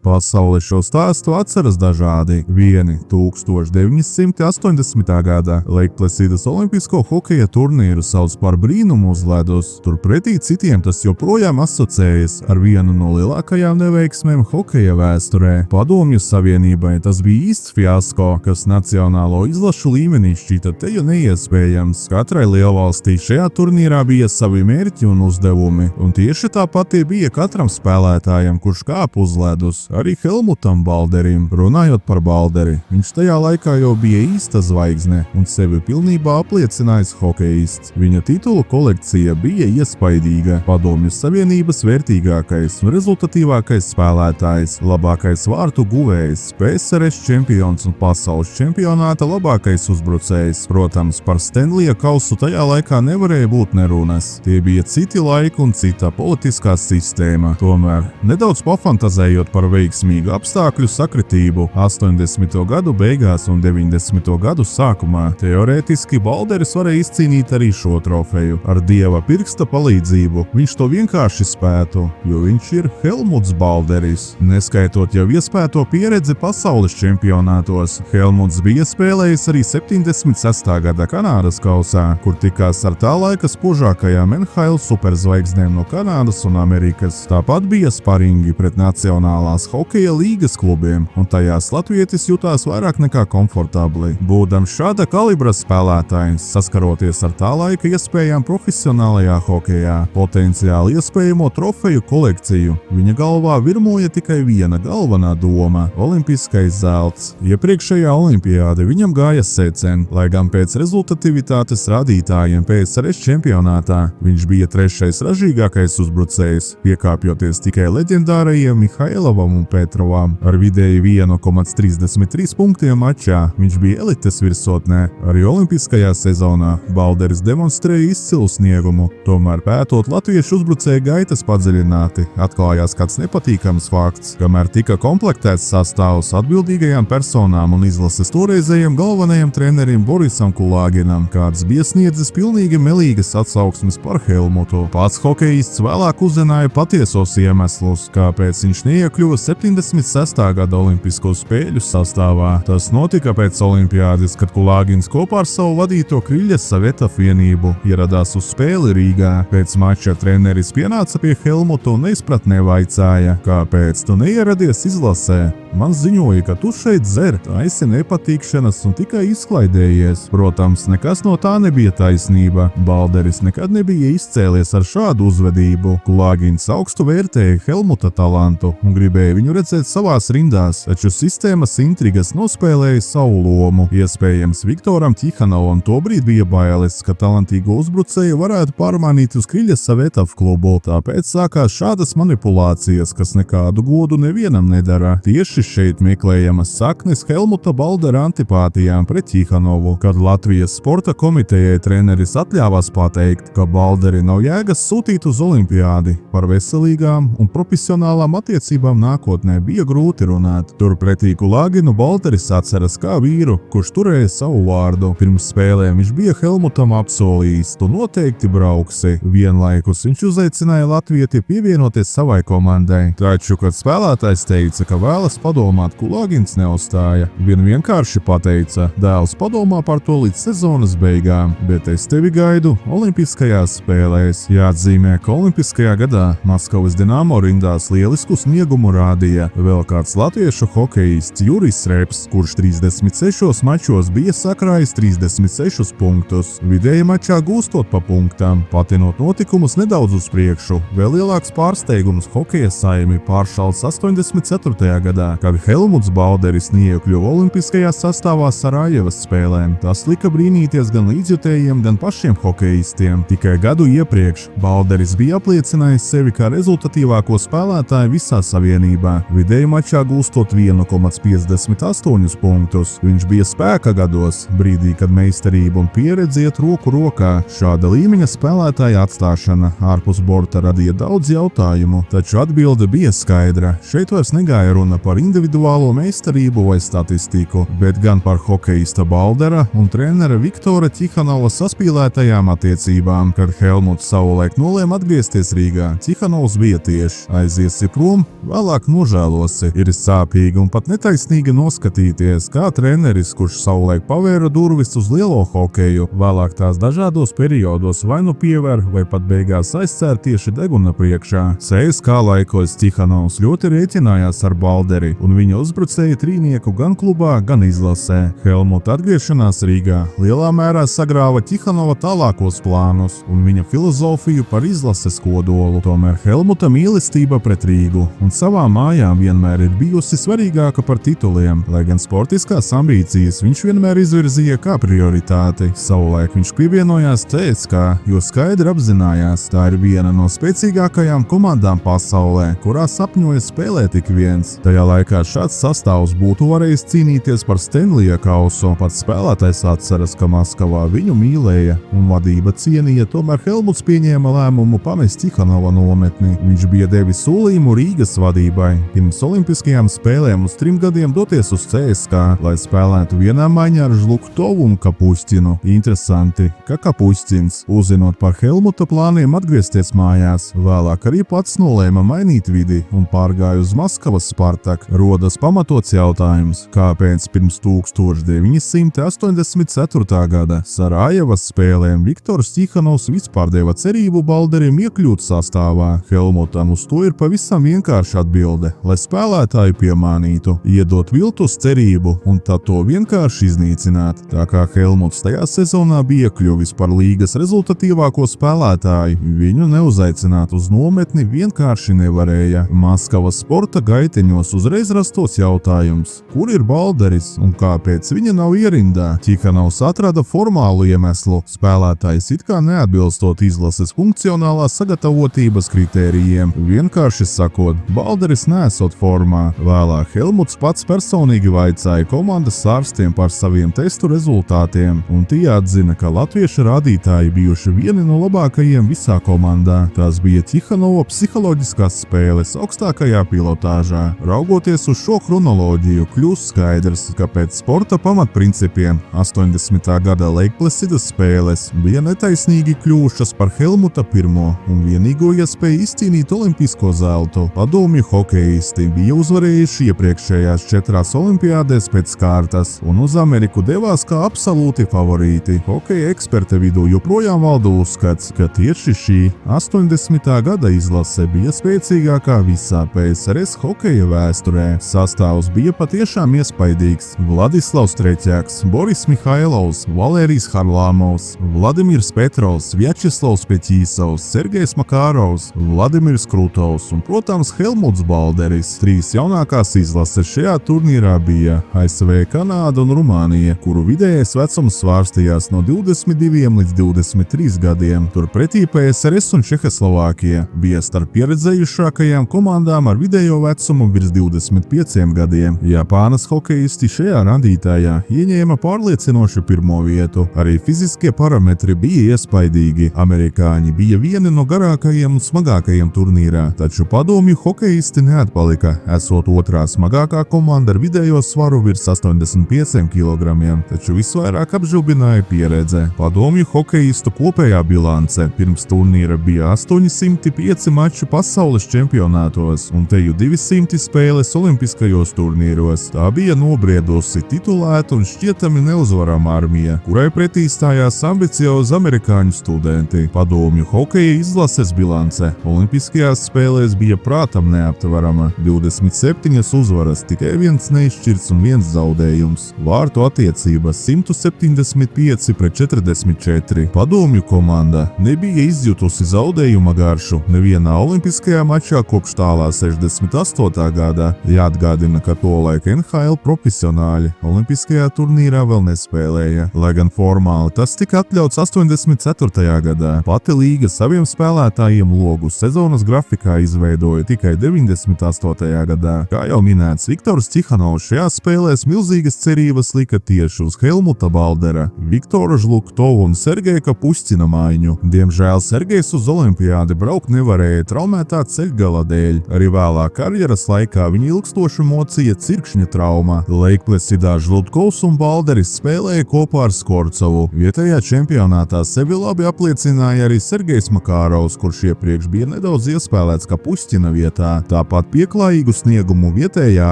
Pasaule šo stāstu atceras dažādi. Vieni 1980. gada Leikplesīdas olimpisko hokeja turnīru sauc par brīnumu uz ledus. Turpretī citiem tas joprojām asociējas ar vienu no lielākajām neveiksmēm hokeja vēsturē. Padomju Savienībai tas bija īsts fiasko, kas nacionālo izlašu līmenī šķita teju neiespējams. Katrai lielvalstī šajā turnīrā bija savi mērķi un uzdevumi, un tieši tāpat tie bija katram spēlētājam, kurš kāp uz ledus. Arī Helmutam Balderim. Runājot par Balderi, viņš tajā laikā jau bija īsta zvaigzne un sevi pilnībā apliecinājis hokejists. Viņa titulu kolekcija bija iespaidīga. Padomju Savienības vērtīgākais un rezultatīvākais spēlētājs, labākais vārtu guvējs, PSRS čempions un pasaules čempionāta labākais uzbrucējs. Protams, par Stenlija kausu tajā laikā nevarēja būt nerunas. Tie bija citi laiki un cita politiskā sistēma. Tomēr, nedaudz pafantazējot par veiksmīgu apstākļu sakritību 80. gadu beigās un 90. gadu sākumā, teorētiski Balderis varēja izcīnīt arī šo trofeju. Ar dieva pirksta palīdzību viņš to vienkārši spētu, jo viņš ir Helmuts Balderis. Neskaitot jau iespēto pieredzi pasaules čempionātos, Helmuts bija spēlējis arī 76. gada Kanādas kausā, kur tikās ar tā laika spožākajām NHL superzvaigznēm no Kanādas un Amerikas. Tāpat bija sparingi pret Nacionālās hokeja līgas klubiem, un tajās latvietis jutās vairāk nekā komfortabli. Būdams šāda kalibra spēlētājs, saskaroties ar tā laika iespējām profesionālajā hokejā, potenciāli iespējamo trofeju kolekciju, viņa galvā virmoja tikai viena galvenā doma – olimpiskais zelts. Iepriekšējā olimpiāde viņam gāja secen, lai gan pēc rezultativitātes rādītājiem PSRS čempionātā viņš bija trešais ražīgākais uzbrucējs, piekāpjoties tikai leģendārajiem Mihailovam un Petrovam. Ar vidēji 1,33 punktiem mačā viņš bija elites virsotnē. Arī olimpiskajā sezonā Balderis demonstrēja izcilu sniegumu. Tomēr pētot latviešu uzbrucēju gaitas padziļināti, atklājās kāds nepatīkams fakts. Kamēr tika komplektēts sastāvs atbildīgajām personām un izlases toreizējiem galvenajam trenerim Borisam Kulāginam, kāds bija sniedzis pilnīgi melīgas atsauksmes par Helmutu. Pats hokejists vēlāk uzzināja patiesos iemeslus, kāpēc viņš neiekļuva 76. gada olimpisko spēļu sastāvā. Tas notika pēc olimpiādes, kad Kulāgins kopā ar savu vadīto Kriļas Saveta vienību ieradās uz spēli Rīgā. Pēc mača treneris pienāca pie Helmuta un neizpratnē vaicāja, kāpēc tu neieradies izlasē. Man ziņoja, ka tu šeit dzer, taisi nepatīkšanas un tikai izklaidējies. Protams, nekas no tā nebija taisnība. Balderis nekad nebija izcēlies ar šādu uzvedību. Kulāgins augstu vērtēja Helmuta talantu un gribēja viņu redzēt savās rindās, taču sistēmas intrigas nospēlēja savu lomu. Iespējams, Viktoram Ķihanovam tobrīd bija bailes, ka talantīgo uzbrucēju varētu pārmānīt uz Kriļas Saveta klubu. Tāpēc sākās šādas manipulācijas, kas nekādu godu nevienam nedara. Tieši šeit meklējamas saknes Helmuta Baldera antipātijām pret Ķihanovu, kad Latvijas sporta komitejai treneris atļāvās pateikt, ka Balderi nav jēgas sūtīt uz olimpiādi. Par veselīgām un profesionālām attiecībām nākotnē bija grūti runāt. Turpretī Kulāginu Balderis atceras kā vīru, kurš turēja savu vārdu. Pirms spēlēm viņš bija Helmutam apsolījis, tu noteikti brauksi. Vienlaikus viņš uzaicināja latvieti pievienoties savai komandai. Taču, kad spēlētājs teica, ka vēlas padomāt, Kulāgins neuzstāja. Vienkārši pateica, dēls padomā par to līdz sezonas beigām, bet es tevi gaidu olimpiskajās spēlēs. Jāatzīmē, ka olimpiskajā gadā Maskavas Dinamo rindās lielisku sniegumu rādīja vēl kāds latviešu hokejists Juris Reps, kurš 36 mačos bija sakrājis 36 punktus, vidēji mačā gūstot pa punktām, patinot notikumus nedaudz uz priekšu. Vēl lielāks pārsteigums hokeja saimi pāršalts 84. gadā, kad Helmuts Balderis neiekļuva olimpiskajā sastāvā Sarajevas spēlēm. Tas lika brīnīties gan līdzjutējiem, gan pašiem hokejistiem. Tikai gadu iepriekš Balderis bija apliecinājis sevi kā rezultatīvāko spēlētāju visā savienībā, vidēji mačā gūstot 1,58 punktus. Viņš bija spēka gados, brīdī, kad meistarība un pieredze iet roku rokā. Šāda līmeņa spēlētāja atstāšana ārpus borta radīja daudz jautājumu, taču atbilde bija skaidra. Šeit vairs negāja runa par individuālo meistarību vai statistiku, bet gan par hokejista Baldera un trenera Viktora Ķihanova saspīlētajām attiecībām. Kad Helmuts savulaik nolēma atgriezties Rīgā, Ķihanovs bija tieši aiziesi prom, vēlāk nožēlosi. Ir sāpīgi un pat netaisnīgi noskatīties, kā treneris, kurš savulaik pavēra durvis uz lielo hokeju, vēlāk tās dažādos periodos vai nu piever, vai pat beigās aizcēr tieši deguna priekšā. CSKA laikos Tihanovs ļoti rēķinājās ar Balderi un viņa uzbrucēja trīnieku gan klubā, gan izlasē. Helmuta atgriešanās Rīgā lielā mērā sagrāva Tihanova tālākos plānus un viņa filozofiju par izlases kodolu. Tomēr Helmuta mīlestība pret Rīgu un savām mājām vienmēr ir bijusi svarīgāka par tituliem, lai gan sportiskās ambīcijas viņš vienmēr izvirzīja kā prioritāti. Savulaik viņš pievienojās CSKA, jo skaidri apzinājās, tā ir viena no spēcīgākajām komandām pasaulē, kurā sapņoja spēlēt tik viens. Tajā laikā šāds sastāvs būtu varējis cīnīties par Stenlija kausu. Pats spēlētājs atceras, ka Maskavā viņu mīlēja un vadība cienīja, tomēr Helmuts pieņēma lēmumu pamest Tihanova nometni. Viņš bija devis solījumu Rīgas vadībai pirms olimpiskajām spēlēm uz 3 gadiem doties uz CSKA, lai spēlētu vienā maiņā ar Žluktovu un Kapustinu. Interesanti, ka Kapustins, uzzinot par Helmuta plāniem atgriezties mājās, vēlāk arī pats nolēma mainīt vidi un pārgāja uz Maskavas Spartak. Rodas pamatots jautājums, kāpēc pirms 1984. gada Sarajevas spēlēm Viktors Tihanovs vispār deva cerību Balderim iekļūt sastāvā. Helmutam uz to ir pavisam vienkārša atbilde, lai spēlētāju piemānītu, iedot viltus cerību un tad to vienkārši iznīcināt. Tā kā Helmuts tajā sezonā bija kļuvis par līgas rezultatīvāko spēlētāju, viņu neuzaicināt uz nometni vienkārši nevarēja. Maskavas sporta gaiteņos uzreiz rastos jautājums, kur ir Balderis un kāpēc viņa nav ierindā. Tihanovs atrada formālu iemeslu, spēlētājs it kā neatbilstot izlases funkcionālās sagatavotības kritērijiem. Vienkārši sakot, Balderis nesot formā. Vēlāk Helmuts pats personīgi vaicāja komandas ārstiem par saviem testu rezultātiem, un tie atzina, ka latviešu rādītāji bijuši vieni no labākajiem visā komandā. Tās bija Tihanova psiholoģiskās spēles augstākajā pilotāžā. Raugoties uz šo chronoloģiju, kļūst skaidrs, ka pēc sporta pamatprincipiem 80. gada Leikplesidas spēles bija netaisnīgi kļuvušas par Helmuta pirmo un vienīgo iespēju izcīnīt olimpisko zeltu. Padomju hokeisti bija uzvarējuši iepriekšējās 4 olimpiādēs pēc kārtas un uz Ameriku devās kā absolūti favorīti. Hokeja eksperta vidū joprojām valda uzskats, ka tieši šī 80. gada izlase bija spēcīgākā visā PSRS hokeja vēsturē. Sastāvs bija patiešām iespaidīgs. Vladislavs Treķjaks, Boris Mihailovs, Valērijs Harlamovs, Vladimirs Petrovs, Vjačeslavs Peķīsovs, Sergejs Makārovs, Vladimirs Krutovs un, protams, Helmuts Balderis. 3 jaunākās izlases šajā turnīrā bija ASV, Kanāda un Rumānija, kuru vidējais vecums svārstījās no 22 līdz 23 gadiem. Turpretī PSRS un Čehoslovākija bija starp pieredzējušākajām komandām ar vidējo vecumu virs 25 gadiem. Japānas hokeisti šajā rādītājā ieņēma pārliecinošu pirmo vietu. Arī fiziskie parametri bija iespaidīgi. Amerikāņi bija vieni no garākajiem un smagākajiem turnīrā, taču padomju hokeisti neatpalika, esot otrā smagākā komanda ar vidējo svaru virs 85 kg, taču visvairāk apžilbināja pieredze. Padomju hokeistu kopējā bilance pirms turnīra bija 805 maču pasaules čempionātos un teju 200 spēles olimpiskajos turnīros. Tā bija nobriedusi, titulēta un šķietami neuzvarama armija, kurai pretī stājās ambiciozi amerikāņu studenti. Padomju hokeja izlases bilance olimpiskajās spēlēs bija prātam neaptverama. 27 uzvaras, tikai 1 neizšķirts un 1 zaudējums. Vārtu attiecības 175-44. Padomju komanda nebija izjutusi zaudējuma garšu nevienā olimpiskajā mačā kopš tālā 68. gadā. Jāatgādina, ka tolaik NHL profesionāļi olimpiskajā turnīrā vēl nespēlēja, lai gan formāli tas tika atļauts 84. gadā. Pati līga saviem spēlētājiem logu sezonas grafikā izveidoja tikai 98. gadā. Kā jau minēts, Viktors Tihanovs šajās spēlēs milzīgas cerības lika tieši uz Helmuta Baldera, Viktora Žluktovu un Sergeja Kapustina maiņu. Diemžēl Sergejs uz olimpiādi braukt nevarēja traumētā ceļgala dēļ. Arī vēlāk karjeras laikā viņa ilgstoši mocīja cirkšņa trauma. Leikplesidā Žlutkovs un Balderis spēlēja kopā ar Skorcovu. Vietējā čempionātā sevi labi apliecināja arī Sergejs Makārovs, kurš iepriekš bija nedaudz iespēlēts Kapustina vietā. Tāpat Tāpat pieklājīgu sniegumu vietējā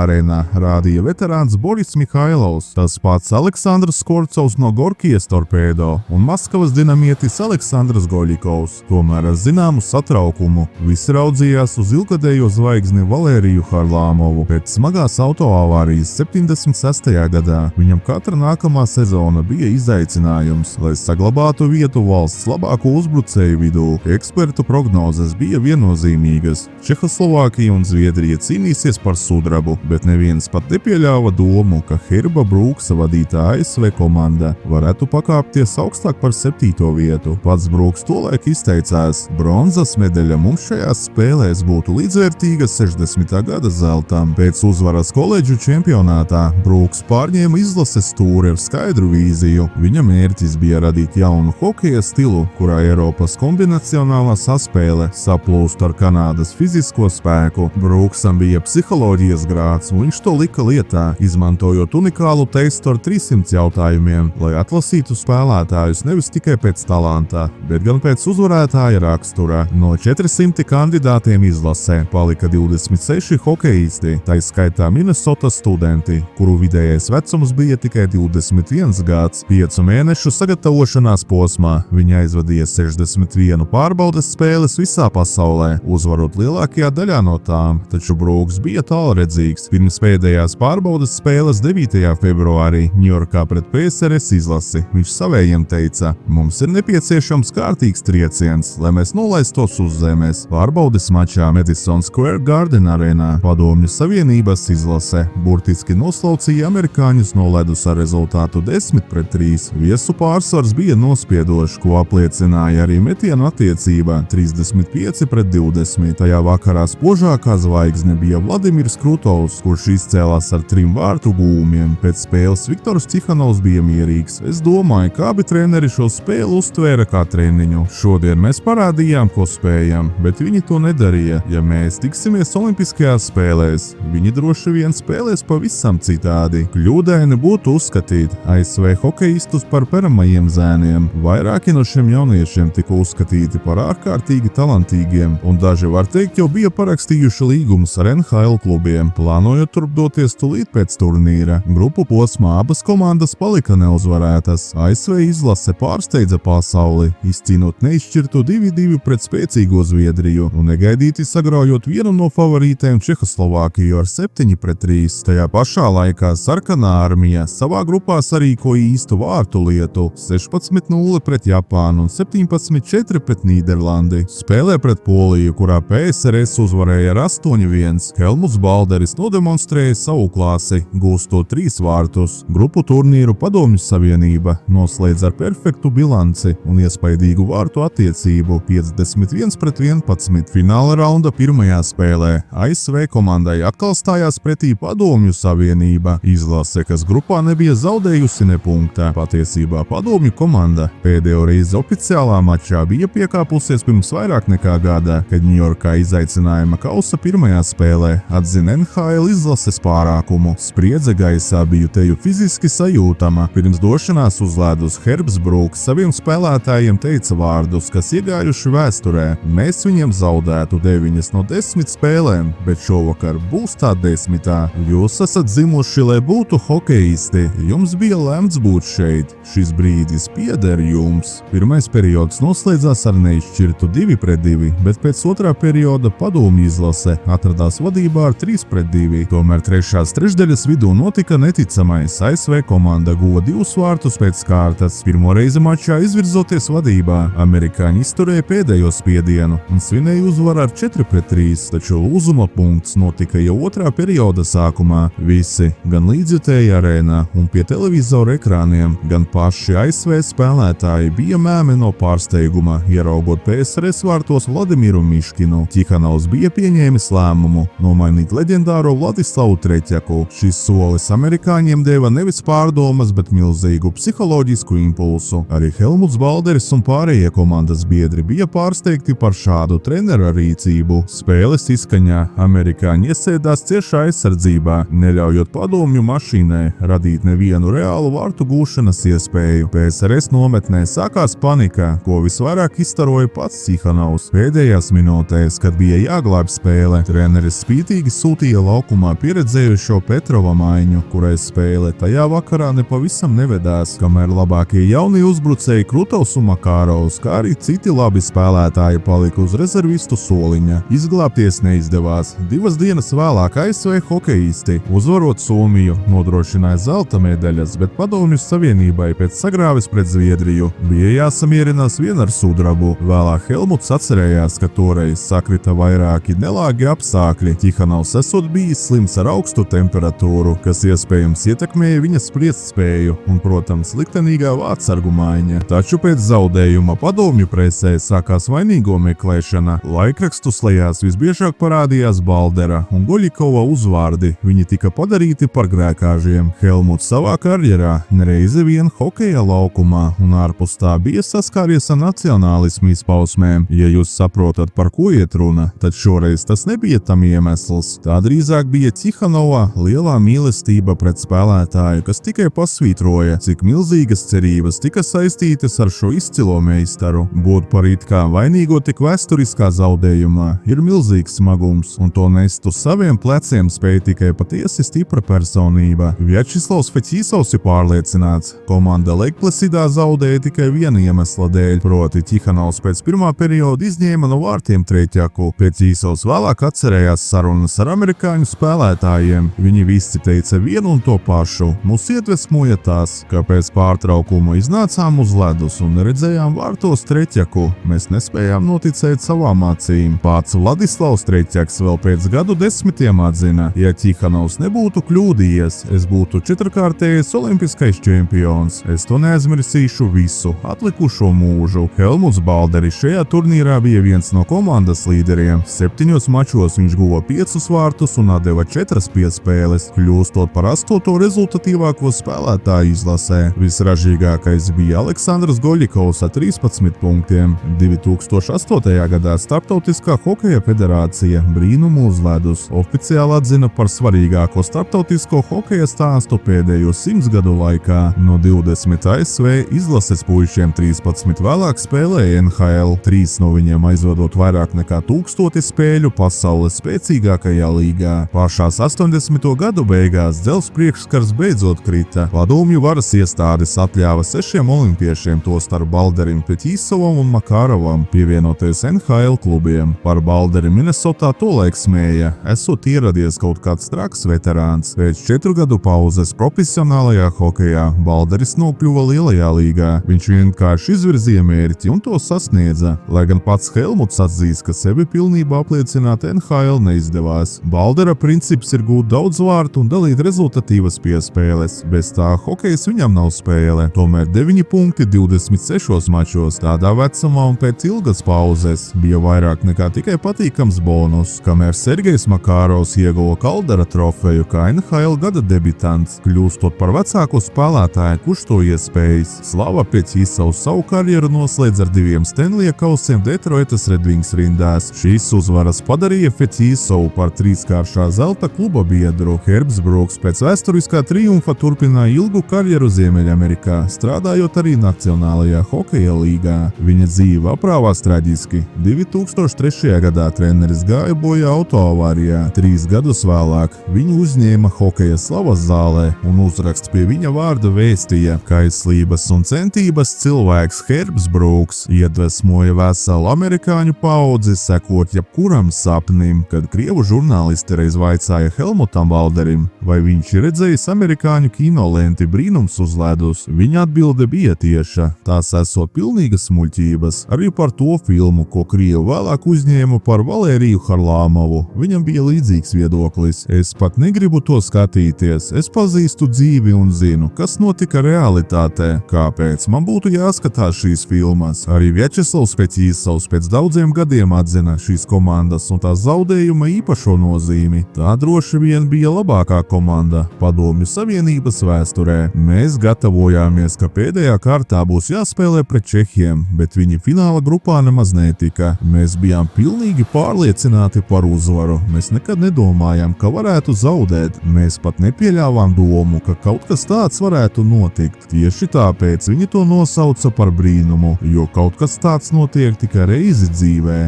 arēnā rādīja veterāns Boris Mihailovs, tas pats Aleksandrs Skorcovs no Gorkijas Torpedo un Maskavas dinamietis Aleksandrs Goļikovs. Tomēr ar zināmu satraukumu visi raudzījās uz ilgadējo zvaigzni Valēriju Harlamovu. Pēc smagās autoavārijas 76. gadā viņam katra nākamā sezona bija izaicinājums, lai saglabātu vietu valsts labāko uzbrucēju vidū. Ekspertu prognozes bija viennozīmīgas. Čehoslovākija un Zviedrija cīnīsies par sudrabu, bet neviens pat nepieļāva domu, ka Herba Brūksa vadītā ASV komanda varētu pakāpties augstāk par 7. vietu. Pats Brūks tolaik izteicās: bronzas medaļa mums šajās spēlēs būtu līdzvērtīga 60. gada zeltam. Pēc uzvaras koledžu čempionātā Brūks pārņēma izlases stūri ar skaidru vīziju. Viņa mērķis bija radīt jaunu hokeja stilu, kurā Eiropas kombinacionālā saspēle saplūst ar Kanādas fizisko spēku. Brūksam bija psiholoģijas grāds, un viņš to lika lietā, izmantojot unikālu testu ar 300 jautājumiem, lai atlasītu spēlētājus nevis tikai pēc talanta, bet gan pēc uzvarētāja rakstura. No 400 kandidātiem izlasē palika 26 hokeisti, tā skaitā Minnesota studenti, kuru vidējais vecums bija tikai 21 gads. 5 mēnešu sagatavošanās posmā viņi aizvadīja 61 pārbaudes spēles visā pasaulē, uzvarot lielākajā daļā no tām, taču Brūks bija tālredzīgs. Pirms pēdējās pārbaudes spēles 9. februārī Ņujorkā pret PSRS izlasi viņš savējiem teica: mums ir nepieciešams kārtīgs trieciens, lai mēs nolaistos uz zemes. Pārbaudes mačā Madison Square Garden arēnā Padomju Savienības izlase burtiski noslaucīja amerikāņus no ledus ar rezultātu 10-3. Viesu pārsvars bija nospiedošs, ko apliecināja arī metienu attiecībā 35-20. Tajā vakarā spožākā zvaigzne bija Vladimirs Krutovs, kurš izcēlās ar 3 vārtu gūmiem. Pēc spēles Viktors Cihanovs bija mierīgs. Es domāju, kā abi treneri šo spēli uztvēra kā treniņu. Šodien mēs parādījām, ko spējam, bet viņi to nedarīja. Ja mēs tiksimies Olimpiskajās spēlēs, viņi droši vien spēlēs pavisam citādi. Kļūdaini būtu uzskatīt ASV hokeistus par peramajiem zēniem. Vairāki no šiem jauniešiem tika uzskatīti par ārkārtīgi talantīgiem, un daži, var teikt, jau bija parakstījuši līgumus ar NHL klubiem, plānojot turp doties tūlīt pēc turnīra. Grupu posmā abas komandas palika neuzvarētas. ASV izlase pārsteidza pasauli, izcīnot neizšķirtu 2-2 pret spēcīgo Zviedriju un negaidīti sagraujot vienu no favorītēm Čehoslovākiju ar 7-3. Tajā pašā laikā Sarkanā armija savā grupā sarīkoja īstu vārtu lietu - 16-0 pret Japānu un 17-4 pret Nīderlandi. Spēlē pret Poliju, kurā PSRS uzvarēja ar 8-1, Helmuts Balderis nodemonstrēja savu klasi, gūstot 3 vārtus. Grupu turnīru Padomju Savienība noslēdz ar perfektu bilanci un iespaidīgu vārtu attiecību 51-11. Fināla raunda pirmajā spēlē ASV komandai atkal stājās pretī Padomju Savienība, izlase, kas grupā nebija zaudējusi ne punktā. Patiesībā Padomju komanda pēdējo reizi oficiālā mačā bija piekāpusies pirms vairāk nekā gada, kad Ņujorkā izaicinājuma kausa pirmajā spēlē atzina NHL izlases pārākumu. Spriedze gaisā bija teju fiziski sajūtama. Pirms došanās uz ledus Herbs Brūks saviem spēlētājiem teica vārdus, kas iegājuši vēsturē. Mēs viņiem zaudētu 9 no 10 spēlēm, bet šovakar būs tā 10. Jūs esat zimuši, lai būtu hokeisti. Jums bija lemts būt šeit. Šis brīdis pieder jums. Pirmais periods noslēdzās ar neizšķirtu 2-2, bet pēc otrā perioda Padomju izlase atradās vadībā ar 3-2. Tomēr trešās trešdaļas vidū notika neticamais. ASV komanda guva 2 vārtus pēc kārtas. Pirmo reizi mačā izvirzoties vadībā, amerikāņi izturēja pēdējo spiedienu un svinēja uzvaru ar 4-3, taču lūzuma punkts notika jau otrā perioda sākumā. Visi, gan līdzjutēji arēnā un pie televizora ekrāniem, gan paši ASV spēlētāji bija mēmi no pārsteiguma, ieraugot PSRS vārtos Vladimiru Miškinu. Cihanovs bija pieņēmis lēmumu nomainīt leģendāro Vladislavu Treķaku. Šis solis amerikāņiem deva nevis pārdomas, bet milzīgu psiholoģisku impulsu. Arī Helmuts Balderis un pārējie komandas biedri bija pārsteigti par šādu trenera rīcību. Spēles izskaņā amerikāņi iesēdās ciešā aizsardzībā, neļaujot Padomju mašīnai radīt nevienu reālu vārtu gūšanas iespēju. PSRS nometnē sākās panika, ko visvairāk izstaroja pats Cihanovs. Pēdējās minūtēs, kad bija jāglābj spēle, spēle. Treneris spītīgi sūtīja laukumā pieredzējušo Petrova maiņu, kurai spēle tajā vakarā nepavisam nevedās, kamēr labākie jaunie uzbrucēji Krutovs un Makārovs, kā arī citi labi spēlētāji palika uz rezervistu soliņa. Izglābties neizdevās. 2 dienas vēlāk ASV hokejisti, uzvarot Somiju, nodrošināja zelta medaļas, bet Padomju Savienībai pēc sagrāves pret Zviedriju bija jāsamierinās vien ar sudrabu. Vēlāk Helmuts atcerējās, ka toreiz sakrita vairāki nelāgi apstākļi. Tihanovs esot bijis slims ar augstu temperatūru, kas iespējams ietekmēja viņa spriedztspēju un, protams, liktenīgā vārdsargu maiņa. Taču pēc zaudējuma Padomju presē sākās vainīgo meklēšana. Laikrakstu slejās visbiežāk parādījās Baldera un Goļikova uzvārdi. Viņi tika padarīti par grēkāžiem. Helmuts savā karjerā nereizi vien hokeja laukumā un ārpus tā bija saskāries ar nacionālismu izpausmēm. Ja jūs saprotat, par ko iet runa, tad šoreiz tas nebija tam iemesls. Tā drīzāk bija Tihanova lielā mīlestība pret spēlētāju, kas tikai pasvītroja, cik milzīgas cerības tika saistītas ar šo izcilo meistaru. Būt par it kā vainīgo tik vēsturiskā zaudējumā ir milzīgs smagums, un to nest uz saviem pleciem spēja tikai patiesi stipra personība. Vjačeslavs Feķīsovs ir pārliecināts, komanda Leikplesidā zaudēja tikai viena iemesla dēļ, proti Tihanovs pēc pirmā perioda izņēma no vārtiem Treķaku. Feķīsovs vēlāk atcerējās sarunas ar amerikāņu spēlētājiem. Viņi visi teica vienu un to pašu. Mūs iedvesmoja tas, ka pēc pārtraukuma iznācām uz ledus un neredzējām vārtos Treķaku. Mēs nespējām noticēt savām acīm. Pats Vladislavs Treķaks vēl pēc gadu desmitiem atzina, ja Tihanovs nebūtu kļūdījies, es būtu 4-kārtējais olimpiskais čempions. Es to neaizmirsīšu visu atlikušo mūžu. Helmuts Balderis šajā turnīrā bija viens no komandas līderiem. 7 mačos viņš guva 5 vārtus un atdeva 4 piespēles, kļūstot par 8. rezultatīvāko spēlētāju izlasē. Visražīgākais bija Aleksandrs Goļikovs ar 13 punktiem. 2008. gadā Starptautiskā hokeja federācija brīnumu uz ledus oficiāli atzina par svarīgāko starptautisko hokeja stāstu pēdējo 100 gadu laikā. No 20 ASV izlases puišiem 13 vēlāk spēlēja NHL, 3 no viņiem aizvadot vairāk nekā 1000 spēļu pasaules spēcīgākajā līgā. Pašās 80. gadu beigās dzelzs priekšskars beidzot krita. Padomju varas iestādes atļāva 6 olimpiešiem, tostarp Balderim, Feķīsovam un Makārovam, pievienoties NHL klubiem. Par Balderi Minnesotā tolaik smēja, esot ieradies kaut kāds traks veterāns. Pēc 4 gadu pauzes profesionālajā hokejā Balderis nokļuva lielajā līgā. Viņš vienkārši izvirzīja mērķi un to sasniedza. Lai gan pats Helmuts atzīst, ka sevi pilnībā apliecināt NHL neizdevās. Baldera princips ir gūt daudz vārtu un dalīt rezultatīvas piespēles. Bez tā hokejs viņam nav spēle. Tomēr 9 punkti 26 mačos tādā vecumā un pēc ilgas pauzes bija vairāk nekā tikai patīkams bonus. Kamēr Sergejs Makārovs ieguva Kaldera trofeju kā NHL gada debitants, kļūstot par vecāko spēlētāju, kurš to iespējis. Slava Feķīsovs savu karjeru noslēdz ar 2 Stanleya kausiem Detroitas Red Wings rindās. Šīs uzvaras padarīja Feķīsovu par 3-kāršā zelta kluba biedru. Herbs Brooks pēc vēsturiskā triumfa turpināja ilgu karjeru Ziemeļamerikā, strādājot arī Nacionālajā hokeja līgā. Viņa dzīve aprāvās traģiski. 2003. gadā treneris gāja bojā autoavārijā. 3 gadus vēlāk viņu uzņēma hokeja slavas zālē un uzraksts pie viņa vārda vēstīja, ka kaislības un centības cilvēks Herbs Brooks iedvesmoja veselu amerikāņu paudzi sekot jebkuram sapnim, kad krievu žurnālisti reiz vaicāja Helmutam Balderim, vai viņš ir redzējis amerikāņu kinolenti Brīnums uz ledus. Viņa atbilde bija tieša, tās esot pilnīgas muļķības. Arī par to filmu, ko krievi vēlāk uzņēma par Valēriju Harlāmovu, viņam bija līdzīgs viedoklis. Es pat negribu to skatīties, es pazīstu dzīvi un zinu, kas notika realitātē. Kāpēc man būtu jāskatās šīs filmas? Arī Vjačeslavs Feķīsovs pēc daudziem gadiem atzina šīs komandas un tās zaudējuma īpašo nozīmi. Tā droši vien bija labākā komanda Padomju Savienības vēsturē. Mēs gatavojāmies, ka pēdējā kārtā būs jāspēlē pret Čehiem, bet viņi fināla grupā nemaz netika. Mēs bijām pilnīgi pārliecināti par uzvaru. Mēs nekad nedomājām, ka varētu zaudēt. Mēs pat nepieļāvām domu, ka kaut kas tāds varētu notikt. Tieši tāpēc viņi to nosauca par brīnumu, jo kaut kas tāds notiek tikai reizi dzīvē.